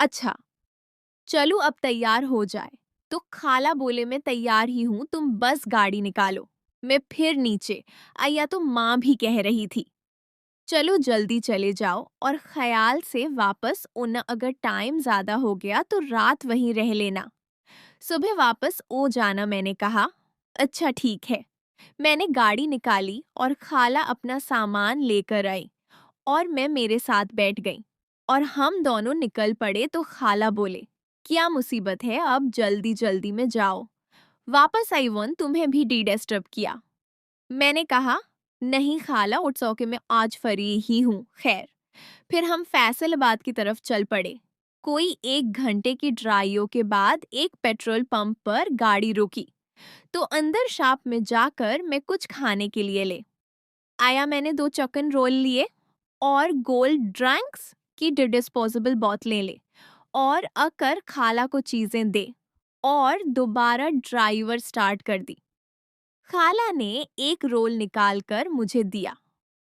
अच्छा, चलो अब तैयार हो जाए। तो खाला बोले मैं तैयार ही हूँ, तुम बस गाड़ी निकालो। मैं फिर नीचे या तो माँ भी कह रही थी चलो जल्दी चले जाओ और ख्याल से वापस उन अगर टाइम ज्यादा हो गया तो रात वहीं रह लेना। सुबह वापस ओ जाना मैंने कहा। अच्छा ठीक है। मैंने गाड़ी निकाली और खाला अपना सामान लेकर आई और मैं मेरे साथ बैठ गई और हम दोनों निकल पड़े तो खाला बोले क्या मुसीबत है अब जल्दी जल्दी में जाओ। वापस आई वन तुम्हें भी डिस्टर्ब किया। मैंने कहा नहीं खाला उठ सौ के मैं आज फ्री ही हूँ खैर। फिर हम फैसलाबाद की तरफ चल पड़े। कोई 1 घंटे की ड्राइव के बाद एक पेट्रोल पंप पर गाड़ी रुकी तो अंदर शॉप में जाकर मैं कुछ खाने के लिए ले आया। मैंने 2 चिकन रोल लिए और गोल्ड ड्रिंक्स की डिस्पोजेबल बोतलें ले और अकर खाला को चीजें दे और दोबारा ड्राइवर स्टार्ट कर दी। खाला ने एक रोल निकाल कर मुझे दिया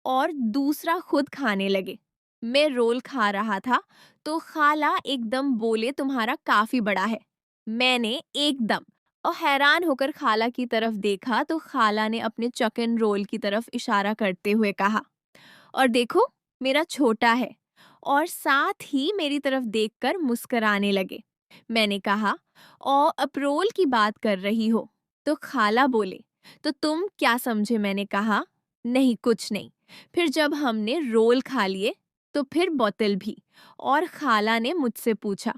और दूसरा खुद खाने लगे। मैं रोल खा रहा था तो खाला एकदम बोले तुम्हारा काफी बड़ा है। मैंने एकदम और हैरान होकर खाला की तरफ देखा तो खाला ने अपने चिकन रोल की तरफ इशारा करते हुए कहा और देखो मेरा छोटा है और साथ ही मेरी तरफ देखकर मुस्कुराने लगे। मैंने कहा और अप्रोल की बात कर रही हो। तो खाला बोले तो तुम क्या समझे। मैंने कहा नहीं कुछ नहीं। फिर जब हमने रोल खा लिए तो फिर बोतल भी और खाला ने मुझसे पूछा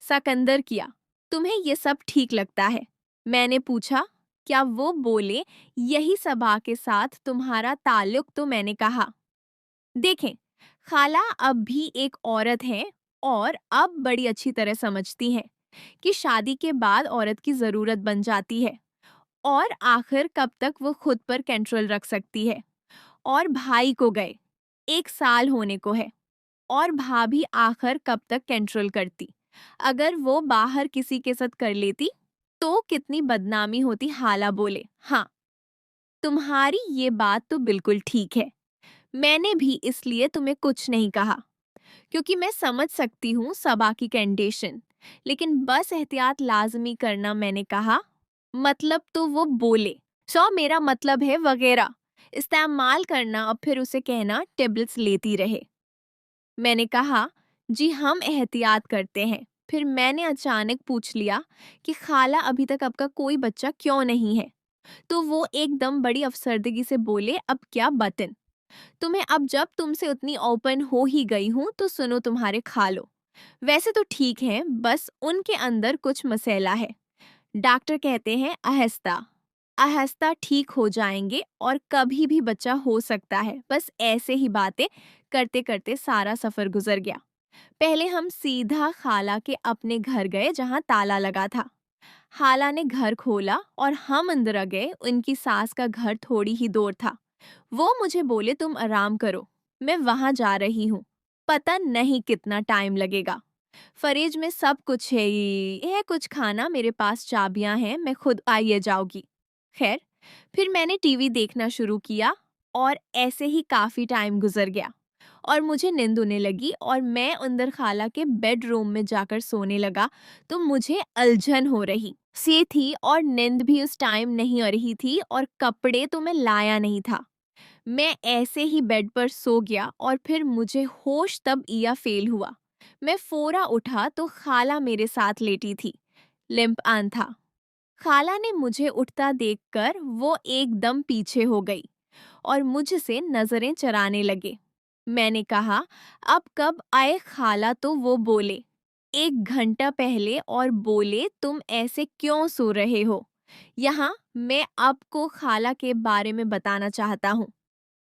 सकंदर किया तुम्हें ये सब ठीक लगता है। मैंने पूछा क्या वो बोले यही सबा के साथ तुम्हारा ताल्लुक। तो मैंने कहा देखें खाला अब भी एक औरत है और अब बड़ी अच्छी तरह समझती हैं कि शादी के बाद औरत की जरूरत बन जाती है और आखिर कब तक वो खुद पर कंट्रोल रख सकती है। और भाई को गए 1 साल होने को है और भाभी आखिर कब तक कंट्रोल करती। अगर वो बाहर किसी के साथ कर लेती तो कितनी बदनामी होती। हाला बोले हाँ तुम्हारी ये बात तो बिल्कुल ठीक है। मैंने भी इसलिए तुम्हें कुछ नहीं कहा क्योंकि मैं समझ सकती हूँ सबा की कंडीशन लेकिन बस एहतियात लाजमी करना। मैंने कहा मतलब तो वो बोले सो मेरा मतलब है वगैरह इस्तेमाल करना और फिर उसे कहना टेबलेट्स लेती रहे। मैंने कहा जी हम एहतियात करते हैं। फिर मैंने अचानक पूछ लिया कि खाला अभी तक आपका कोई बच्चा क्यों नहीं है। तो वो एकदम बड़ी अफसरदगी से बोले अब क्या बतन तुम्हें अब जब तुमसे उतनी ओपन हो ही गई हूं तो सुनो तुम्हारे खा लो। वैसे तो ठीक है बस उनके अंदर कुछ मसला है। डॉक्टर कहते हैं आहिस्ता आहिस्ता ठीक हो जाएंगे और कभी भी बच्चा हो सकता है। बस ऐसे ही बातें करते करते सारा सफर गुजर गया। पहले हम सीधा खाला के अपने घर गए जहां ताला लगा था। खाला ने घर खोला और हम अंदर आ गए। उनकी सास का घर थोड़ी ही दूर था। वो मुझे बोले तुम आराम करो मैं वहां जा रही हूँ। पता नहीं कितना टाइम लगेगा। फरीज में सब कुछ है ही है कुछ खाना मेरे पास चाबियां हैं मैं खुद आइए जाओगी। खैर फिर मैंने टीवी देखना शुरू किया और ऐसे ही काफी टाइम गुजर गया और मुझे नींद होने लगी और मैं अंदर खाला के बेडरूम में जाकर सोने लगा तो मुझे अलझन हो रही सी थी और नींद भी उस टाइम नहीं आ रही थी और कपड़े तो मैं लाया नहीं था। मैं ऐसे ही बेड पर सो गया और फिर मुझे होश तब या फेल हुआ। मैं फोरा उठा तो खाला मेरे साथ लेटी थी। लिम्प आन था। खाला ने मुझे उठता देखकर वो एकदम पीछे हो गई और मुझसे नजरें चराने लगे। मैंने कहा अब कब आए खाला। तो वो बोले 1 घंटा पहले और बोले तुम ऐसे क्यों सो रहे हो। यहाँ मैं आपको खाला के बारे में बताना चाहता हूँ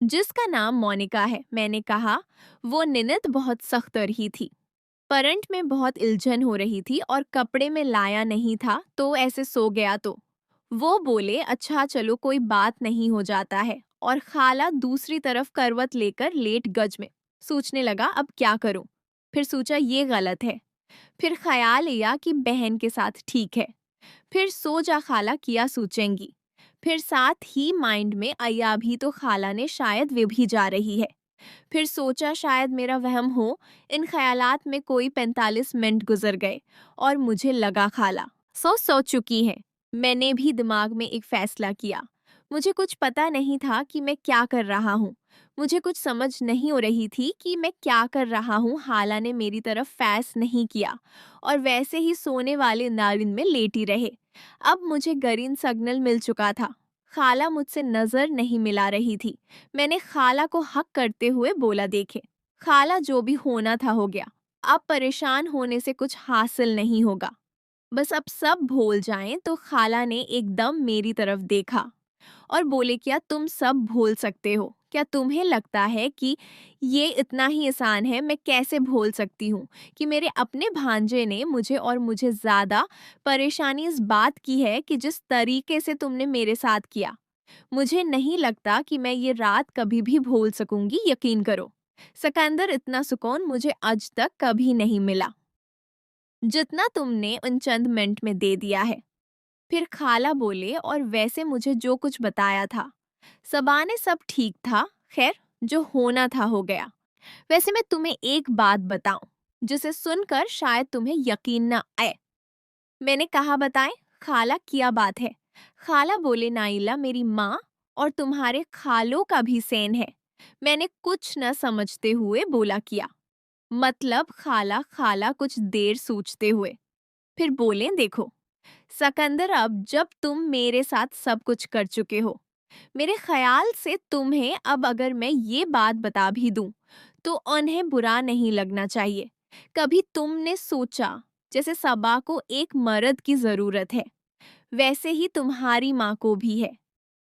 जिसका नाम मोनिका है। मैंने कहा वो निनत बहुत सख्त रही थी। करंट में बहुत इल्झन हो रही थी और कपड़े में लाया नहीं था तो ऐसे सो गया। तो वो बोले अच्छा चलो कोई बात नहीं हो जाता है और खाला दूसरी तरफ करवट लेकर लेट गज में सोचने लगा अब क्या करूं। फिर सोचा ये गलत है। फिर ख्याल आया कि बहन के साथ ठीक है। फिर सो जा खाला किया सोचेंगी। फिर साथ ही माइंड में आया भी तो खाला ने शायद वे भी जा रही है। फिर सोचा शायद मेरा वहम हो। इन ख्यालात में कोई 45 मिनट गुजर गए और मुझे लगा खाला सो चुकी है। मैंने भी दिमाग में एक फैसला किया। मुझे कुछ पता नहीं था कि मैं क्या कर रहा हूँ। मुझे कुछ समझ नहीं हो रही थी कि मैं क्या कर रहा हूँ। हाला ने मेरी तरफ फैस नहीं किया और वैसे ही सोने वाले नारिन में लेटी रहे। अब मुझे ग्रीन सिग्नल मिल चुका था। खाला मुझसे नजर नहीं मिला रही थी। मैंने खाला को हक करते हुए बोला, देखे खाला, जो भी होना था हो गया। अब परेशान होने से कुछ हासिल नहीं होगा। बस अब सब भूल जाएं। तो खाला ने एकदम मेरी तरफ देखा और बोले, क्या तुम सब भूल सकते हो? क्या तुम्हें लगता है कि ये इतना ही आसान है? मैं कैसे भूल सकती हूँ कि मेरे अपने भांजे ने मुझे ज़्यादा परेशानी इस बात की है कि जिस तरीके से तुमने मेरे साथ किया। मुझे नहीं लगता कि मैं ये रात कभी भी भूल सकूंगी, यकीन करो। सिकंदर, इतना सुकून मुझे आज तक कभी नहीं मिला जितना तुमने उन चंद मिनट में दे दिया है। फिर खाला बोले, और वैसे मुझे जो कुछ बताया था सबाने सब ठीक था। खैर, जो होना था हो गया। वैसे मैं तुम्हें एक बात बताऊं जिसे सुनकर शायद तुम्हें यकीन न आए। मैंने कहा, बताएं। खाला, किया बात है? खाला बोले, नाइला मेरी माँ और तुम्हारे खालों का भी सेन है। मैंने कुछ न समझते हुए बोला, किया मतलब? खाला खाला कुछ देर सोचते हुए फिर बोले, देखो सकंदर, अब जब तुम मेरे साथ सब कुछ कर चुके हो, मेरे ख्याल से तुम्हें अब अगर मैं ये बात बता भी दूं तो उन्हें बुरा नहीं लगना चाहिए। कभी तुमने सोचा जैसे सबा को एक मर्द की जरूरत है, वैसे ही तुम्हारी माँ को भी है?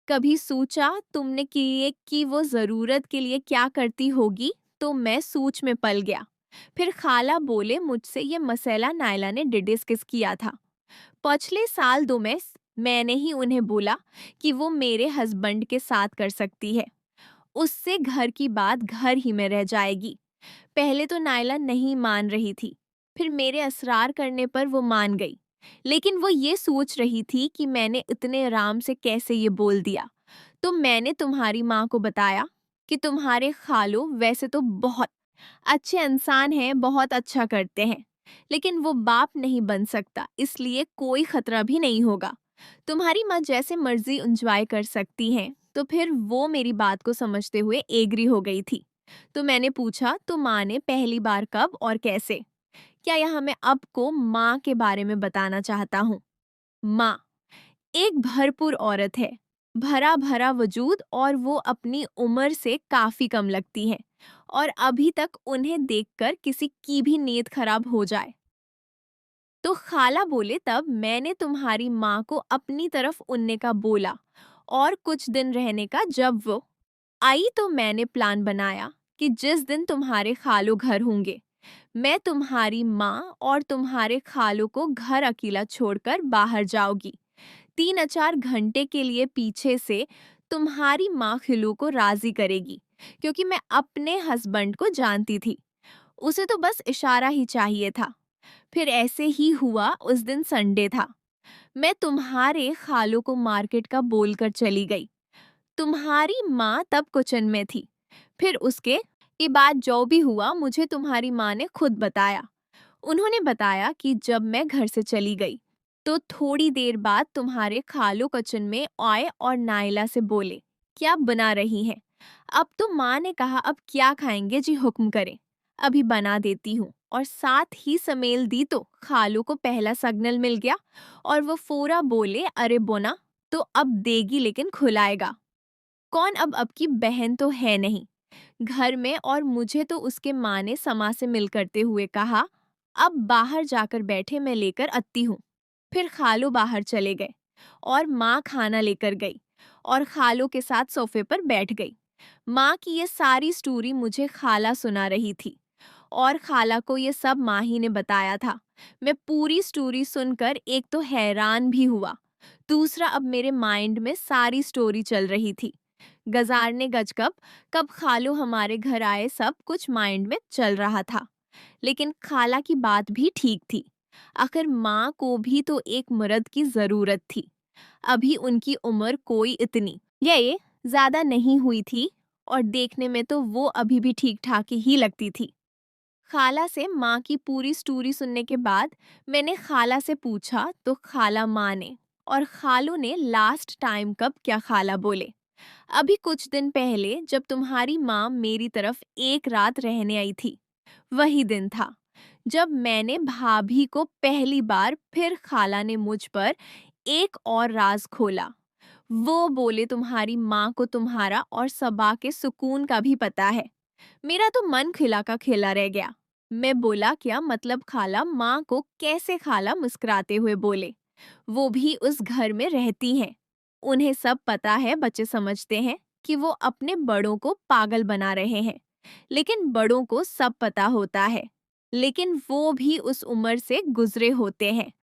कभी सोचा तुमने कि वो जरूरत के लिए क्या करती होगी? तो मैं सोच में पल गया। फिर खाला बोले, मुझसे ये मसला नायला ने डिस्कस किया था पिछले साल 2 में। मैंने ही उन्हें बोला कि वो मेरे हस्बैंड के साथ कर सकती है। उससे घर की बात घर ही में रह जाएगी। पहले तो नायला नहीं मान रही थी, फिर मेरे असरार करने पर वो मान गई। लेकिन वो ये सोच रही थी कि मैंने इतने आराम से कैसे ये बोल दिया। तो मैंने तुम्हारी माँ को बताया कि तुम्हारे खालो वैसे तो बहुत अच्छे इंसान हैं, बहुत अच्छा करते हैं, लेकिन वो बाप नहीं बन सकता, इसलिए कोई खतरा भी नहीं होगा। तुम्हारी माँ जैसे मर्जी एंजॉय कर सकती हैं। तो फिर वो मेरी बात को समझते हुए एग्री हो गई थी। तो मैंने पूछा, तो माँ ने पहली बार कब और कैसे? क्या यहाँ मैं आपको माँ के बारे में बताना चाहता हूँ। माँ एक भरपूर औरत है, भरा भरा वजूद, और वो अपनी उम्र से काफी कम लगती हैं। और अभी तक उन्हें देखकर किसी की भी नीयत खराब हो जाए। तो खाला बोले, तब मैंने तुम्हारी माँ को अपनी तरफ उन्ने का बोला और कुछ दिन रहने का। जब वो आई तो मैंने प्लान बनाया कि जिस दिन तुम्हारे खालो घर होंगे, मैं तुम्हारी माँ और तुम्हारे खालो को घर अकेला छोड़कर बाहर जाओगी। 3 4 घंटे के लिए पीछे से तुम्हारी माँ खिलू को राजी करेगी, क्योंकि मैं अपने हस्बैंड को जानती थी। उसे तो बस इशारा ही चाहिए था। फिर ऐसे ही हुआ। उस दिन संडे था। मैं तुम्हारे खालों को मार्केट का बोलकर चली गई। तुम्हारी माँ तब किचन में थी। फिर उसके ये बात जो भी हुआ मुझे तुम्हारी माँ ने खुद बताया। उन्होंने बताया कि जब मैं घर से चली गई तो थोड़ी देर बाद तुम्हारे खालू किचन में आए और नाइला से बोले, क्या बना रही हैं? अब तो माँ ने कहा, अब क्या खाएंगे जी, हुक्म करें, अभी बना देती हूँ। और साथ ही समेल दी तो खालू को पहला सिग्नल मिल गया और वो फोरा बोले, अरे बोना तो अब देगी, लेकिन खुलाएगा कौन? अब की बहन तो है नहीं घर में। और मुझे तो उसके माँ ने समा से मिल करते हुए कहा, अब बाहर जाकर बैठे, मैं लेकर आती हूँ। फिर खालू बाहर चले गए और माँ खाना लेकर गई और खालू के साथ सोफे पर बैठ गई। माँ की ये सारी स्टोरी मुझे खाला सुना रही थी और खाला को ये सब माँ ही ने बताया था। मैं पूरी स्टोरी सुनकर एक तो हैरान भी हुआ, दूसरा अब मेरे माइंड में सारी स्टोरी चल रही थी। गजार ने गज कब कब खालू हमारे घर आए, सब कुछ माइंड में चल रहा था। लेकिन खाला की बात भी ठीक थी। आखिर माँ को भी तो एक मर्द की जरूरत थी। अभी उनकी उम्र कोई इतनी ये ज्यादा नहीं हुई थी और देखने में तो वो अभी भी ठीक ठाक ही लगती थी। खाला से माँ की पूरी स्टोरी सुनने के बाद मैंने खाला से पूछा तो खाला माँ ने और खालू ने लास्ट टाइम कब क्या खाला बोले। अभी कुछ दिन पहले जब तुम्हारी माँ मेरी तरफ एक रात रहने आई थी, वही दिन था जब मैंने भाभी को पहली बार फिर खाला ने मुझ पर एक और राज खोला। वो बोले तुम्हारी माँ को तुम्हारा और सबा के सुकून का भी पता है। मेरा तो मन खिला का खिला रह गया। मैं बोला क्या मतलब खाला माँ को कैसे खाला मुस्कुराते हुए बोले। वो भी उस घर में रहती हैं। उन्हें सब पता है बच्चे समझते हैं कि वो अपने बड़ों को पागल बना रहे हैं। लेकिन बड़ों को सब पता होता है। लेकिन वो भी उस उम्र से गुजरे होते हैं।